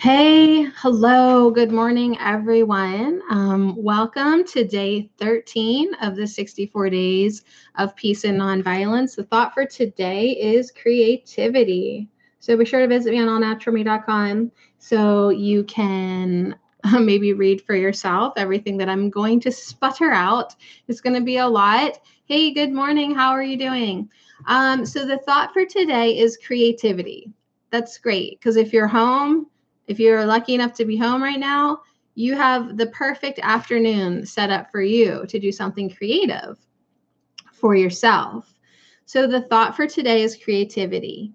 Hey, hello, good morning, everyone. Welcome to day 13 of the 64 days of peace and nonviolence. The thought for today is creativity. So be sure to visit me on allnaturalme.com so you can maybe read for yourself everything that I'm going to sputter out. It's going to be a lot. Hey, good morning. How are you doing? So the thought for today is creativity. That's great because if you're home, if you're lucky enough to be home right now, you have the perfect afternoon set up for you to do something creative for yourself. So the thought for today is creativity.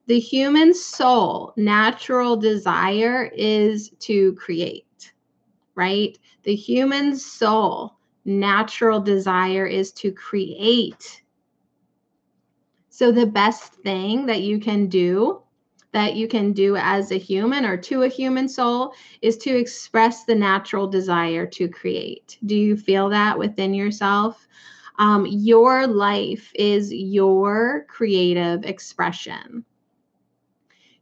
The human soul natural desire is to create, right? The human soul natural desire is to create. So the best thing that you can do as a human or to a human soul is to express the natural desire to create. Do you feel that within yourself? Your life is your creative expression.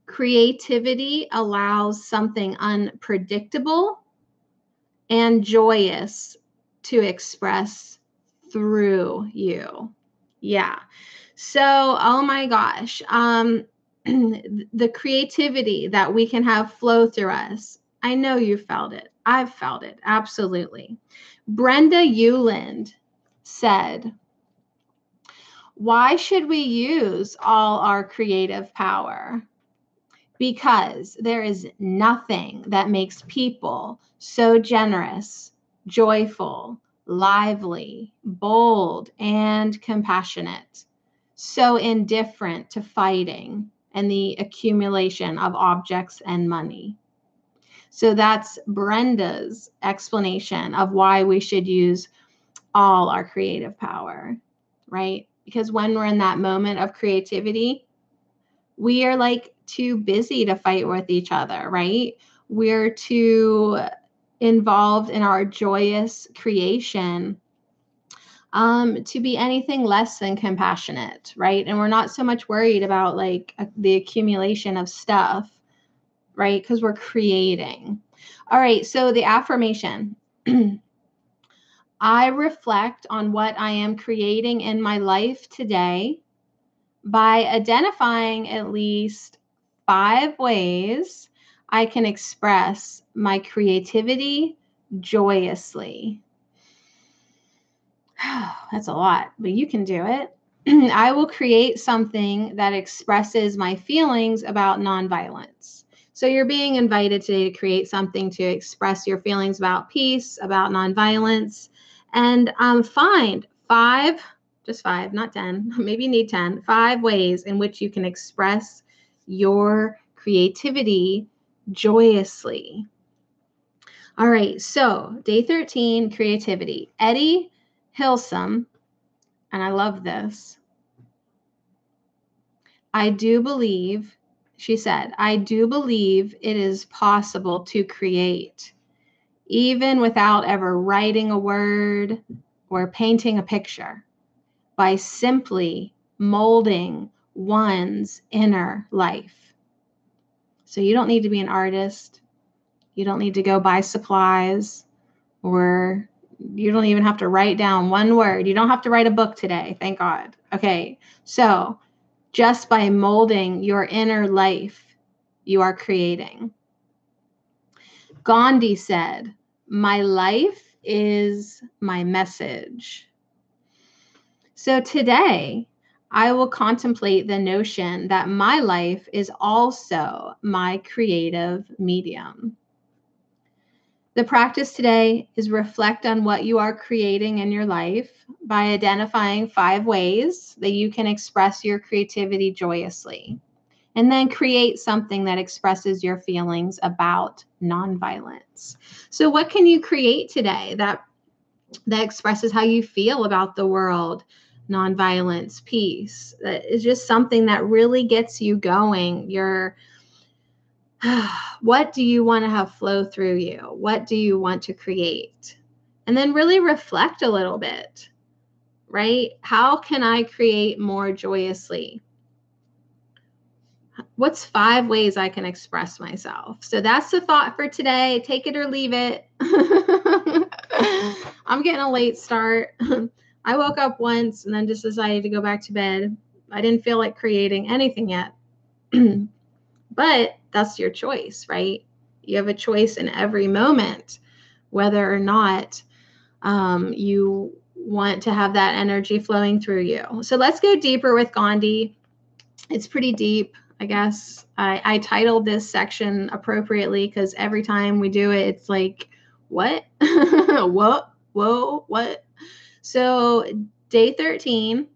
Creativity allows something unpredictable and joyous to express through you. Yeah. So, oh my gosh, the creativity that we can have flow through us. I know you felt it. I've felt it. Absolutely. Brenda Euland said, why should we use all our creative power? Because there is nothing that makes people so generous, joyful, lively, bold, and compassionate, so indifferent to fighting and the accumulation of objects and money. So that's Brenda's explanation of why we should use all our creative power, right? Because when we're in that moment of creativity, we are like too busy to fight with each other, right? We're too involved in our joyous creation to be anything less than compassionate, right? And we're not so much worried about like the accumulation of stuff, right? Because we're creating. All right, so the affirmation. I reflect on what I am creating in my life today by identifying at least 5 ways I can express my creativity joyously. That's a lot, but you can do it. I will create something that expresses my feelings about nonviolence. So you're being invited today to create something to express your feelings about peace, about nonviolence, and find 5, just 5, not 10, maybe you need 10, 5 ways in which you can express your creativity joyously. All right, so day 13, creativity. Eddie Hilsum, and I love this. She said, I do believe it is possible to create, even without ever writing a word or painting a picture, by simply molding one's inner life. So you don't need to be an artist. You don't need to go buy supplies, or you don't even have to write down one word. You don't have to write a book today, thank God. Okay, so just by molding your inner life, you are creating. Gandhi said, my life is my message. So today, I will contemplate the notion that my life is also my creative medium. The practice today is reflect on what you are creating in your life by identifying 5 ways that you can express your creativity joyously. And then create something that expresses your feelings about nonviolence. So what can you create today that expresses how you feel about the world, nonviolence, peace? That is just something that really gets you going. What do you want to have flow through you? What do you want to create? And then really reflect a little bit, right? How can I create more joyously? What's 5 ways I can express myself? So that's the thought for today. Take it or leave it. I'm getting a late start. I woke up once and then just decided to go back to bed. I didn't feel like creating anything yet. But that's your choice, right? You have a choice in every moment, whether or not you want to have that energy flowing through you. So let's go deeper with Gandhi. It's pretty deep, I guess. I titled this section appropriately because every time we do it, it's like, what? What? Whoa, what? So day 13,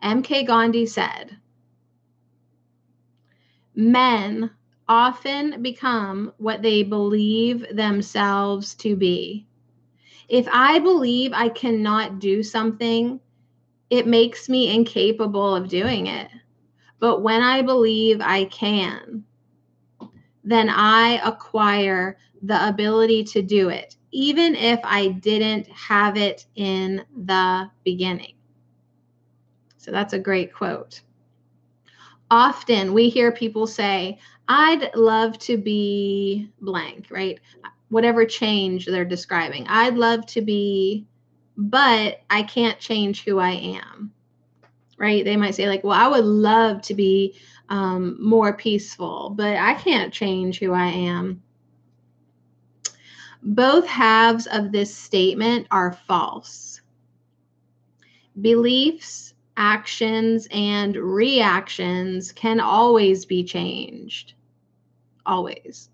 M.K. Gandhi said, men often become what they believe themselves to be. If I believe I cannot do something, it makes me incapable of doing it. But when I believe I can, then I acquire the ability to do it, even if I didn't have it in the beginning. So that's a great quote. Often we hear people say, I'd love to be blank, right? Whatever change they're describing. I'd love to be, but I can't change who I am, right? They might say like, well, I would love to be more peaceful, but I can't change who I am. Both halves of this statement are false. Beliefs, actions, and reactions can always be changed. Always.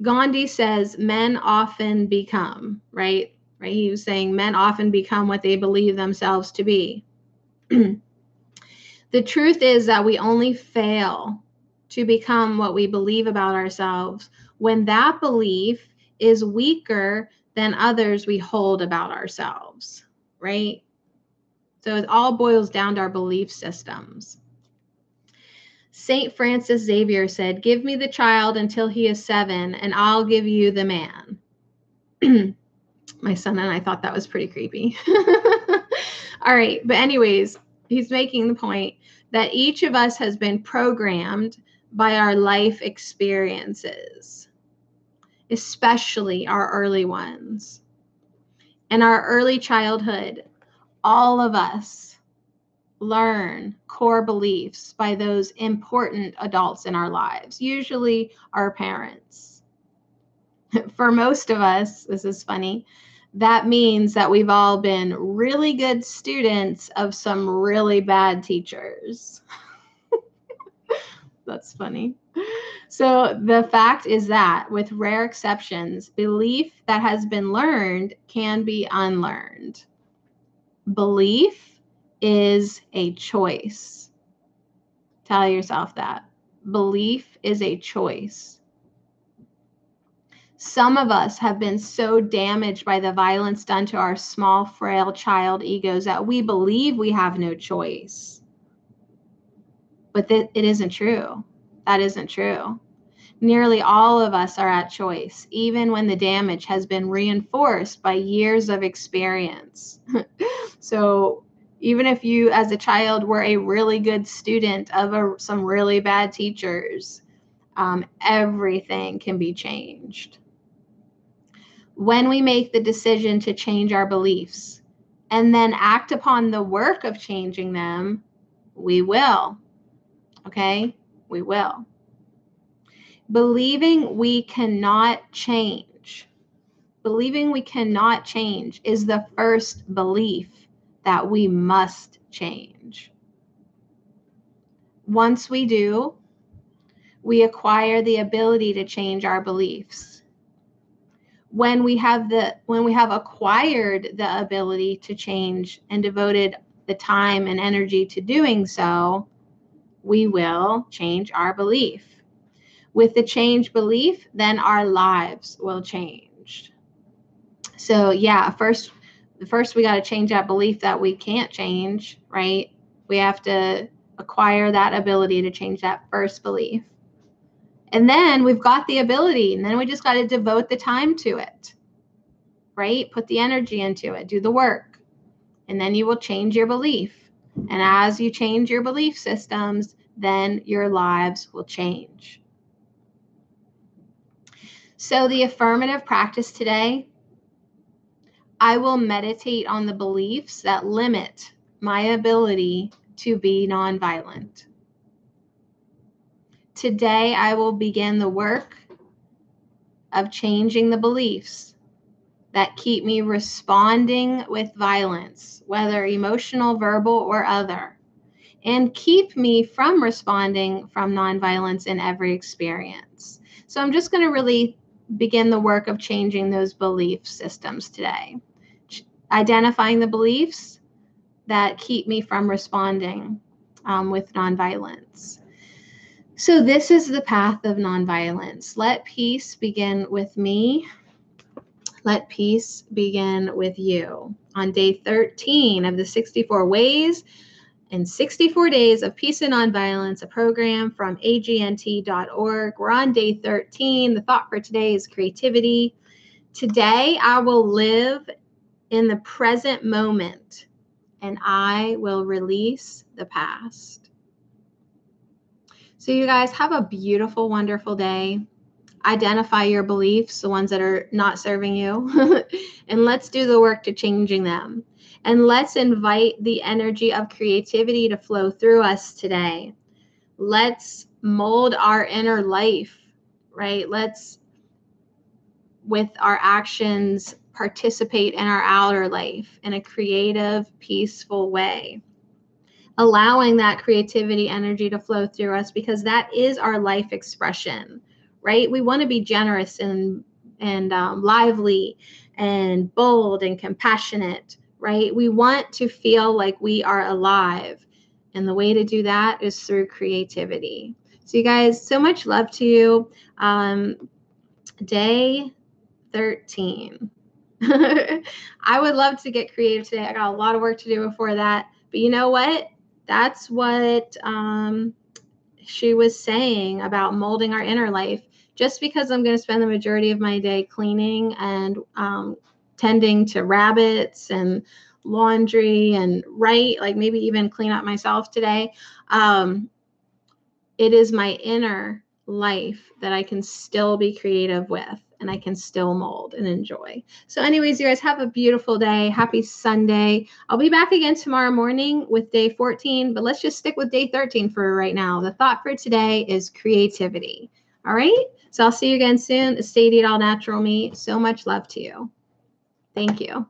Gandhi says men often become, right? Right? He was saying men often become what they believe themselves to be. The truth is that we only fail to become what we believe about ourselves when that belief is weaker than others we hold about ourselves, right? So it all boils down to our belief systems. St. Francis Xavier said, give me the child until he is 7 and I'll give you the man. My son and I thought that was pretty creepy. All right. But anyways, he's making the point that each of us has been programmed by our life experiences, especially our early ones. In our early childhood, all of us learn core beliefs by those important adults in our lives, usually our parents. For most of us, this is funny, that means that we've all been really good students of some really bad teachers. That's funny. So the fact is that, with rare exceptions, belief that has been learned can be unlearned. Belief is a choice. Tell yourself that. Belief is a choice. Some of us have been so damaged by the violence done to our small, frail child egos that we believe we have no choice. But it isn't true. That isn't true. Nearly all of us are at choice, even when the damage has been reinforced by years of experience. So even if you, as a child, were a really good student of some really bad teachers, everything can be changed. When we make the decision to change our beliefs and then act upon the work of changing them, we will. Okay? We will. Believing we cannot change is the first belief that we must change. Once we do, we acquire the ability to change our beliefs. When we have acquired the ability to change and devoted the time and energy to doing so, we will change our belief. With the changed belief, then our lives will change. So yeah, first we got to change that belief that we can't change, right? We have to acquire that ability to change that first belief. And then we've got the ability, and then we just got to devote the time to it, right? Put the energy into it, do the work, and then you will change your belief. And as you change your belief systems, then your lives will change. So the affirmative practice today, I will meditate on the beliefs that limit my ability to be nonviolent. Today, I will begin the work of changing the beliefs that keep me responding with violence, whether emotional, verbal, or other, and keep me from responding from nonviolence in every experience. So I'm just going to really begin the work of changing those belief systems today. Identifying the beliefs that keep me from responding with nonviolence. So this is the path of nonviolence. Let peace begin with me. Let peace begin with you. On day 13 of the 64 Ways in 64 Days of Peace and Nonviolence, a program from agnt.org. We're on day 13. The thought for today is creativity. Today, I will live in the present moment, and I will release the past. So you guys have a beautiful, wonderful day. Identify your beliefs, the ones that are not serving you, and let's do the work to changing them. And let's invite the energy of creativity to flow through us today. Let's mold our inner life, right? Let's, with our actions, participate in our outer life in a creative, peaceful way. Allowing that creativity energy to flow through us, because that is our life expression, right? We want to be generous and lively and bold and compassionate, right? We want to feel like we are alive. And the way to do that is through creativity. So you guys, so much love to you. Day 13. I would love to get creative today. I got a lot of work to do before that. But you know what? That's what she was saying about molding our inner life. Just because I'm going to spend the majority of my day cleaning and tending to rabbits and laundry and like maybe even clean up myself today, it is my inner life that I can still be creative with, and I can still mold and enjoy. So anyways, you guys have a beautiful day. Happy Sunday. I'll be back again tomorrow morning with day 14, but let's just stick with day 13 for right now. The thought for today is creativity. All right. So I'll see you again soon. Sadie at All Natural Me. So much love to you. Thank you.